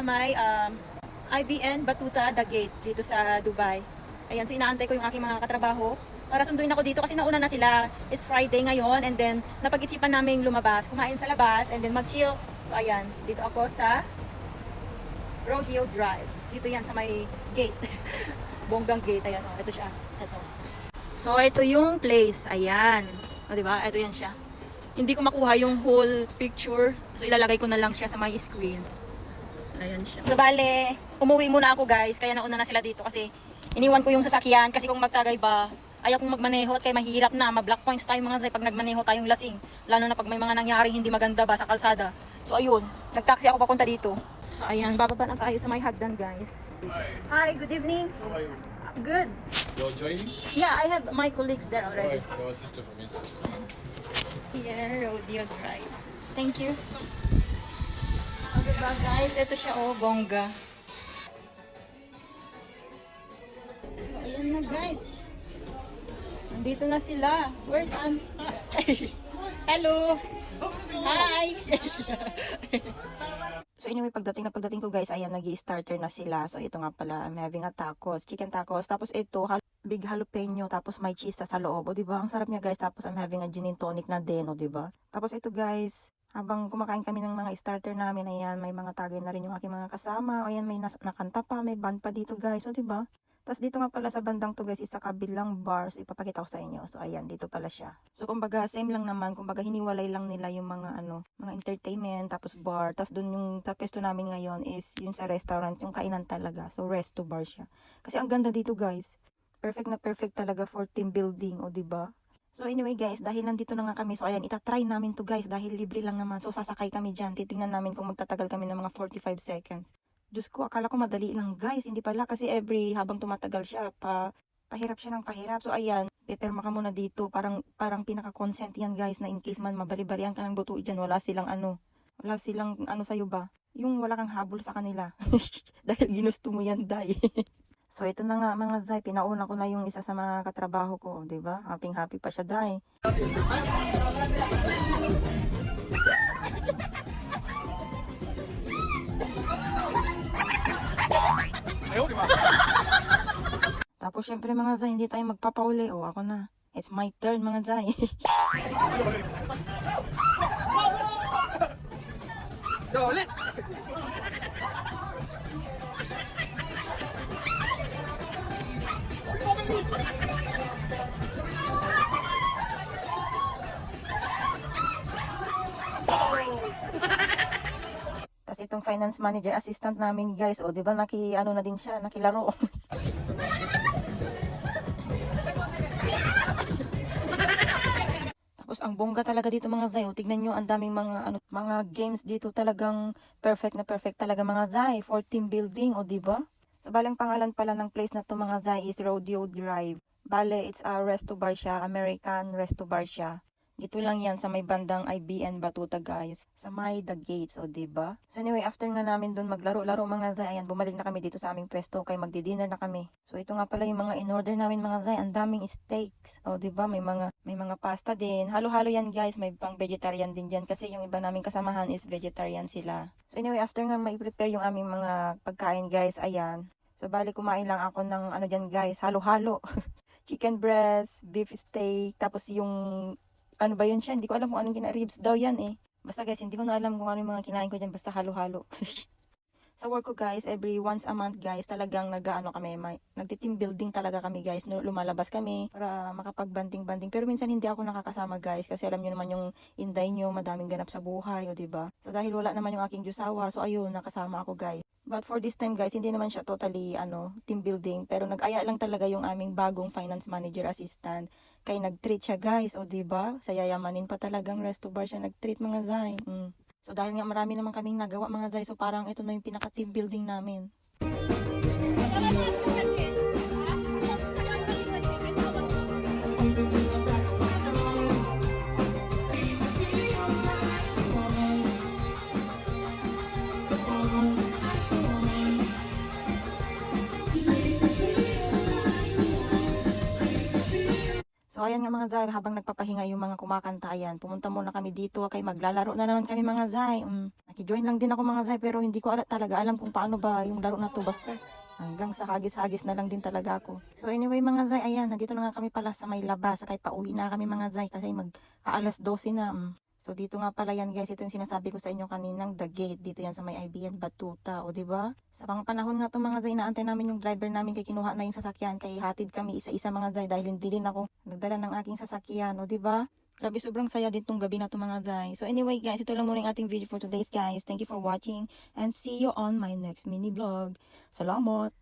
sa may IBN Batuta The Gate dito sa Dubai. Ayan, so inaantay ko yung aking mga katrabaho para sunduin ako dito kasi nauna na sila. It's Friday ngayon and then napag-isipan namin lumabas, kumain sa labas and then mag-chill. So ayan, dito ako sa Rodeo Drive. Dito yan sa may gate. Bonggang gate. Ayan, oh, ito siya. Ito. So ito yung place. Ayan. O, diba? Ito yan siya. Hindi ko makuha yung whole picture. So ilalagay ko na lang siya sa my screen. Ayan siya. So bale, umuwi muna ako guys. Kaya nauna na sila dito kasi iniwan ko yung sasakyan. Kasi kung magtagay ba, ayaw kong magmaneho at kaya mahirap na. Ma-black points tayo mga zay pag nagmaneho tayong lasing. Lalo na pag may mga nangyaring hindi maganda ba sa kalsada. So ayun, nag-taxi ako papunta dito. So ayan, bababa na tayo sa may hagdan guys. Hi, good evening. How are you? Good. You're joining? Yeah, I have my colleagues there already. Alright, your sister from inside. Here, Rodeo Drive. Thank you. Okay ba guys, ito siya oh, bongga. So ayan na guys. Nandito na sila. Where's Hello. Hi. So anyway, pagdating ko guys, ayan, nag-i-starter na sila. So ito nga pala, I'm having a tacos, chicken tacos. Tapos ito, big jalapeno, tapos may cheese sa loob. O diba? Ang sarap niya guys. Tapos I'm having a gin and tonic na din, o diba? Tapos ito guys, habang kumakain kami ng mga starter namin, ayan, may mga tagay na rin yung aking mga kasama. O ayan, may nakanta pa, may band pa dito guys, o diba? Tapos dito nga pala sa bandang to guys, isa kabilang bars, ipapakita ko sa inyo. So ayan, dito pala siya. So kumbaga same lang naman, kumbaga hiniwalay lang nila yung mga mga entertainment, tapos bar. Tapos dun yung tapesto namin ngayon is yung sa restaurant, yung kainan talaga. So resto bar siya. Kasi ang ganda dito guys. Perfect na perfect talaga for team building, o diba? So anyway guys, dahil nandito na nga kami, so ayan, itatry namin to guys dahil libre lang naman. So sasakay kami dyan, titingnan namin kung magtatagal kami ng mga 45 seconds. Diyos ko, akala ko madali lang guys. Hindi pala kasi habang tumatagal siya, pahirap siya ng pahirap. So ayan, peperma ka muna dito. Parang pinaka-consent yan guys na in case man mabali-balian ka ng buto dyan. Wala silang sa'yo ba? Yung wala kang habol sa kanila. Dahil ginusto mo yan, day. So ito na nga mga zay, pinauna ko na yung isa sa mga katrabaho ko. Diba? Happy pa siya, day. Tapos syempre mga zay, hindi tayo magpapauli. O ako na. It's my turn mga zay. Ulit! Tapos itong finance manager assistant namin guys, o diba na din siya, nakilaro. Tapos ang bongga talaga dito mga zay, o tignan nyo, ang daming mga games dito, talagang perfect na perfect talaga mga zay for team building, o diba? So balang pangalan pala ng place na to mga zay is Rodeo Drive. Bale, it's a resto bar siya, American resto bar siya. Dito lang yan sa may bandang IBN Batuta guys. Sa may The Gates, o diba? So anyway, after nga namin dun maglaro-laro mga zay, ayan, bumalik na kami dito sa aming pwesto kay magdi-dinner na kami. So ito nga pala yung mga in-order namin mga zay, ang daming steaks. O diba? May mga pasta din. Halo-halo yan guys, may pang vegetarian din dyan kasi yung iba naming kasamahan is vegetarian sila. So anyway, after nga mai-prepare yung aming mga pagkain guys, ayan. So bali kumain lang ako ng dyan guys, halo-halo. Chicken breast, beef steak, tapos yung ano ba yun siya? Hindi ko alam kung anong ribs daw yan eh. Basta guys, hindi ko na alam kung ano yung mga kinain ko dyan. Basta halo-halo. Sa work ko guys, every once a month guys, talagang nagti-team building talaga kami guys. Lumalabas kami para makapag-banding-banding. Pero minsan hindi ako nakakasama guys. Kasi alam nyo naman yung inday nyo, madaming ganap sa buhay, o diba? So dahil wala naman yung aking jusawa, so ayun, nakasama ako guys. But for this time guys, hindi naman siya totally team building. Pero nag-aya lang talaga yung aming bagong finance manager assistant. Kaya nag-treat siya guys, o diba? Sa yayamanin pa talagang resto bar siya nag-treat mga zay. So dahil nga marami naman kaming nagawa mga zay, so parang ito na yung pinaka-team building namin. So So ayan nga mga Zay, habang nagpapahinga yung mga kumakanta, ayan, pumunta muna kami dito, kay maglalaro na naman kami mga Zay. Nakijoin lang din ako mga Zay, pero hindi ko talaga alam kung paano ba yung laro na to, basta hanggang sa hagis-hagis na lang din talaga ako. So anyway mga Zay, ayan, nandito na nga kami pala sa may labas, kay pauwi na kami mga Zay kasi mag-aalas 12 na. So dito nga pala yan guys, ito yung sinasabi ko sa inyo kaninang The Gate, dito yan sa may IBN Batuta, o diba? Sa mga panahon nga to mga Zay, naantay namin yung driver namin kay kinuha na yung sasakyan, kay hatid kami isa-isa mga Zay dahil hindi din ako nagdala ng aking sasakyan, o diba? Grabe, sobrang saya din tong gabi na to mga Zay. So anyway guys, ito lang muna yung ating video for today's guys. Thank you for watching and see you on my next mini vlog. Salamat!